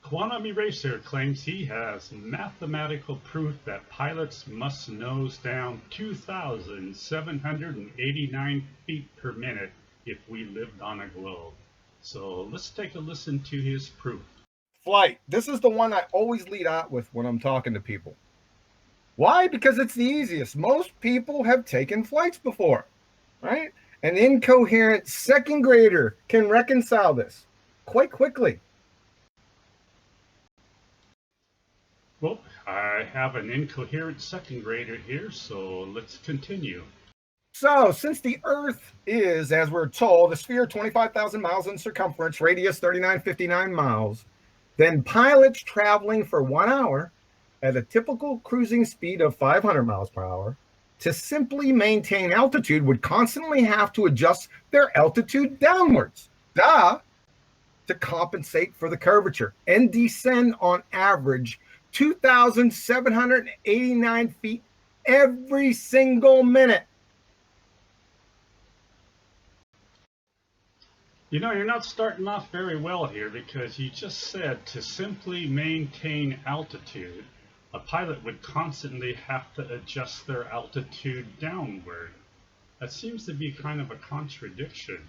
Quantum Eraser claims he has mathematical proof that pilots must nose down 2,789 feet per minute if we lived on a globe. So let's take a listen to his proof. Flight. This is the one I always lead out with when I'm talking to people. Why? Because it's the easiest. Most people have taken flights before, right? An incoherent second grader can reconcile this quite quickly. Well, I have an incoherent second grader here, so let's continue. So, since the Earth is, as we're told, a sphere 25,000 miles in circumference, radius 3959 miles, then pilots traveling for 1 hour at a typical cruising speed of 500 miles per hour to simply maintain altitude would constantly have to adjust their altitude downwards, to compensate for the curvature, and descend on average 2,789 feet every single minute. You know, you're not starting off very well here because you just said to simply maintain altitude, a pilot would constantly have to adjust their altitude downward. That seems to be kind of a contradiction.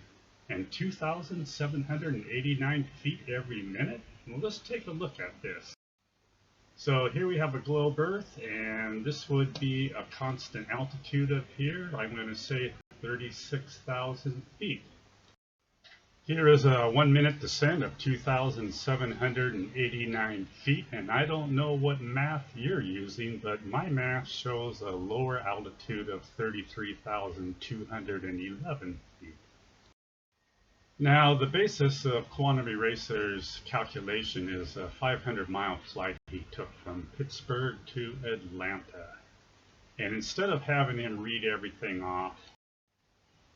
And 2,789 feet every minute? Well, let's take a look at this. So here we have a globe Earth, and this would be a constant altitude up here. I'm going to say 36,000 feet. Here is a 1 minute descent of 2,789 feet, and I don't know what math you're using, but my math shows a lower altitude of 33,211 feet. Now, the basis of Quantum Eraser's calculation is a 500-mile flight he took from Pittsburgh to Atlanta. And instead of having him read everything off,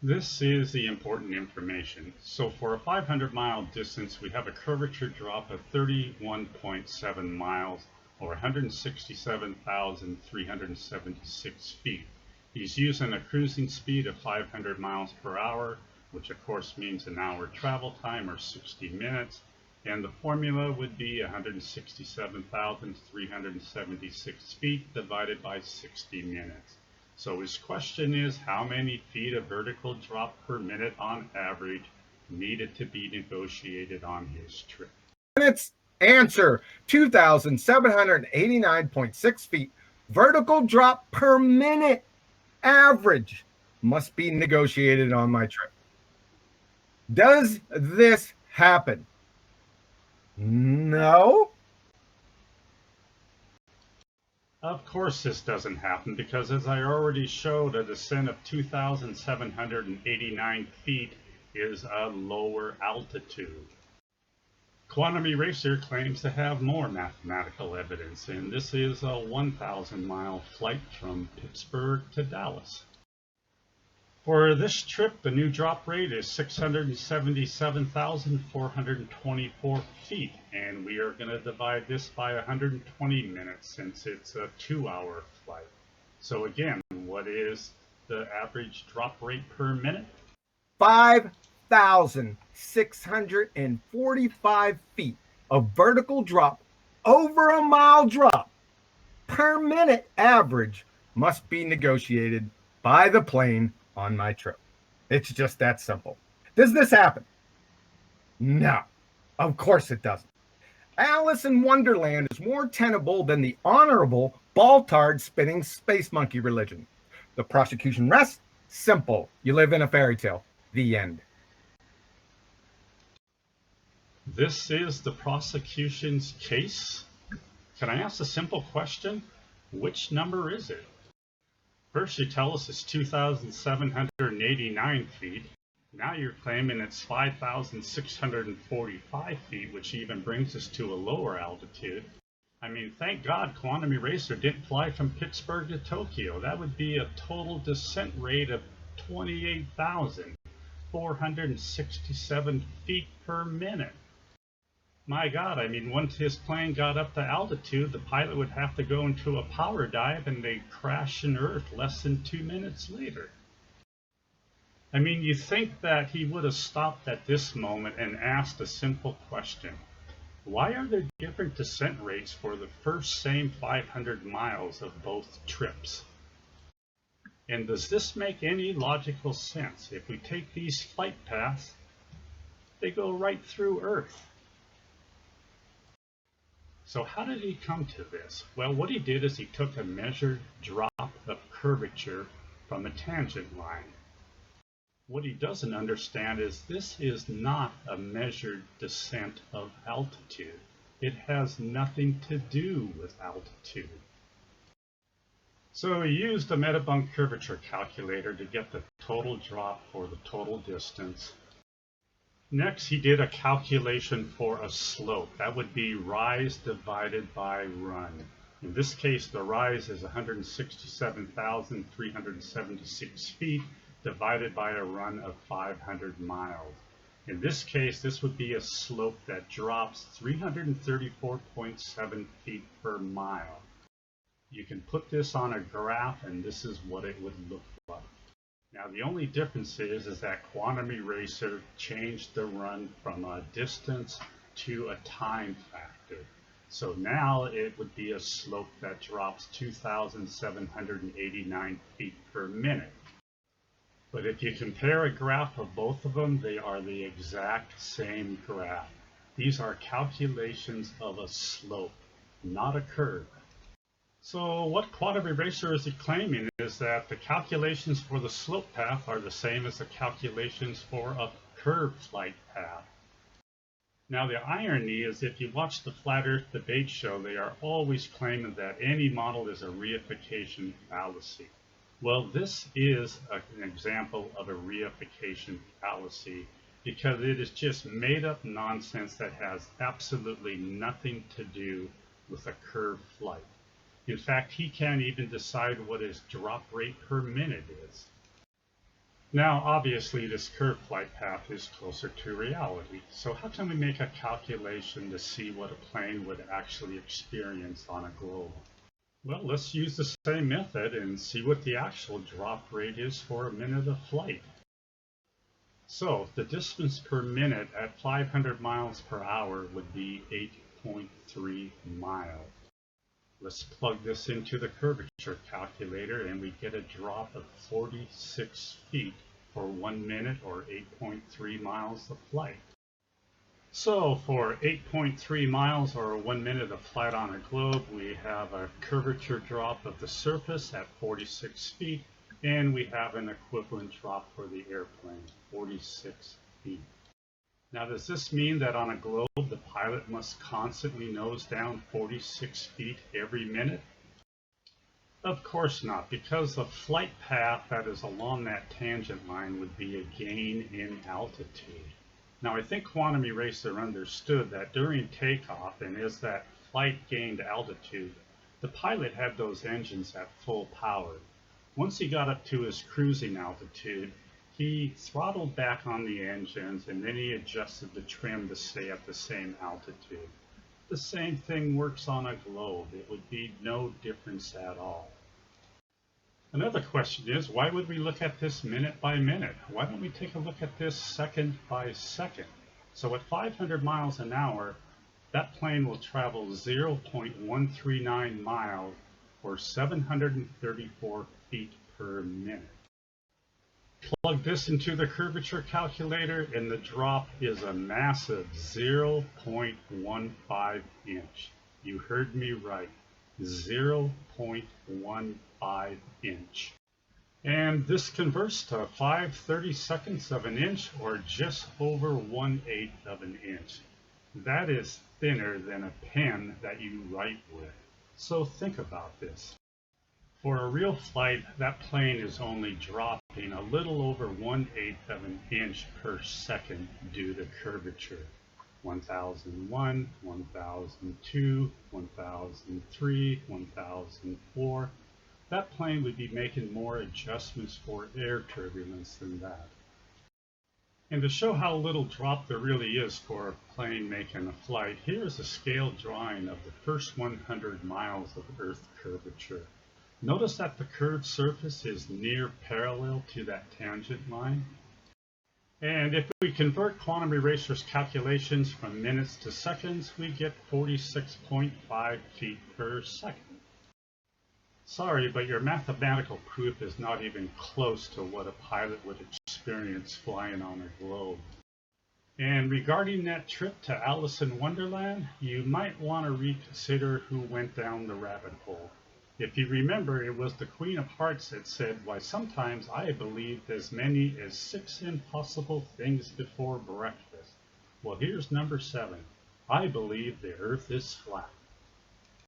this is the important information. So for a 500-mile distance, we have a curvature drop of 31.7 miles, or 167,376 feet. He's using a cruising speed of 500 miles per hour, which of course means an hour travel time or 60 minutes. And the formula would be 167,376 feet divided by 60 minutes. So his question is, how many feet of vertical drop per minute on average needed to be negotiated on his trip? Minutes. Answer: 2,789.6 feet vertical drop per minute average must be negotiated on my trip. Does this happen? No. Of course this doesn't happen, because as I already showed, a descent of 2,789 feet is a lower altitude. Quantum Eraser claims to have more mathematical evidence, and this is a 1,000-mile flight from Pittsburgh to Dallas. For this trip, the new drop rate is 677,424 feet, and we are going to divide this by 120 minutes since it's a 2-hour flight. So again, what is the average drop rate per minute? 5,645 feet of vertical drop over a mile drop per minute average must be negotiated by the plane on my trip. It's just that simple. Does this happen? No, of course it doesn't. Alice in Wonderland is more tenable than the honorable ball-tard spinning space monkey religion. The prosecution rests. Simple. You live in a fairy tale. The end. This is the prosecution's case? Can I ask a simple question? Which number is it? First you tell us it's 2,789 feet. Now you're claiming it's 5,645 feet, which even brings us to a lower altitude. I mean, thank God Quantum Eraser didn't fly from Pittsburgh to Tokyo. That would be a total descent rate of 28,467 feet per minute. My God, I mean, once his plane got up to altitude, the pilot would have to go into a power dive and they'd crash in Earth less than 2 minutes later. I mean, you think that he would have stopped at this moment and asked a simple question. Why are there different descent rates for the first same 500 miles of both trips? And does this make any logical sense? If we take these flight paths, they go right through Earth. So how did he come to this? Well, what he did is he took a measured drop of curvature from a tangent line. What he doesn't understand is this is not a measured descent of altitude. It has nothing to do with altitude. So he used a metabunk curvature calculator to get the total drop for the total distance. Next, he did a calculation for a slope. That would be rise divided by run. In this case, the rise is 167,376 feet divided by a run of 500 miles. In this case, this would be a slope that drops 334.7 feet per mile. You can put this on a graph and this is what it would look like. Now the only difference is that Quantum Eraser changed the run from a distance to a time factor. So now it would be a slope that drops 2,789 feet per minute. But if you compare a graph of both of them, they are the exact same graph. These are calculations of a slope, not a curve. So what Quantum Eraser is claiming is that the calculations for the slope path are the same as the calculations for a curved flight path. Now the irony is if you watch the Flat Earth debate show, they are always claiming that any model is a reification fallacy. Well, this is an example of a reification fallacy because it is just made up nonsense that has absolutely nothing to do with a curved flight. In fact, he can't even decide what his drop rate per minute is. Now, obviously, this curved flight path is closer to reality. So how can we make a calculation to see what a plane would actually experience on a globe? Well, let's use the same method and see what the actual drop rate is for a minute of flight. So the distance per minute at 500 miles per hour would be 8.3 miles. Let's plug this into the curvature calculator and we get a drop of 46 feet for 1 minute or 8.3 miles of flight. So for 8.3 miles or 1 minute of flight on a globe, we have a curvature drop of the surface at 46 feet and we have an equivalent drop for the airplane, 46 feet. Now, does this mean that on a globe, the pilot must constantly nose down 46 feet every minute? Of course not, because the flight path that is along that tangent line would be a gain in altitude. Now, I think Quantum Eraser understood that during takeoff and as that flight gained altitude, the pilot had those engines at full power. Once he got up to his cruising altitude, he throttled back on the engines and then he adjusted the trim to stay at the same altitude. The same thing works on a globe. It would be no difference at all. Another question is, why would we look at this minute by minute? Why don't we take a look at this second by second? So at 500 miles an hour, that plane will travel 0.139 miles or 734 feet per minute. Plug this into the curvature calculator and the drop is a massive 0.15 inch. You heard me right, 0.15 inch. And this converts to 5/32 of an inch or just over 1/8 of an inch. That is thinner than a pen that you write with. So think about this. For a real flight, that plane is only dropping a little over 1/8 of an inch per second due to curvature. 1001, 1002, 1003, 1004. That plane would be making more adjustments for air turbulence than that. And to show how little drop there really is for a plane making a flight, here is a scale drawing of the first 100 miles of Earth curvature. Notice that the curved surface is near parallel to that tangent line. And if we convert Quantum Eraser's calculations from minutes to seconds, we get 46.5 feet per second. Sorry, but your mathematical proof is not even close to what a pilot would experience flying on a globe. And regarding that trip to Alice in Wonderland, you might want to reconsider who went down the rabbit hole. If you remember, it was the Queen of Hearts that said, "Why, sometimes I believed as many as 6 impossible things before breakfast." Well, here's number 7. I believe the Earth is flat.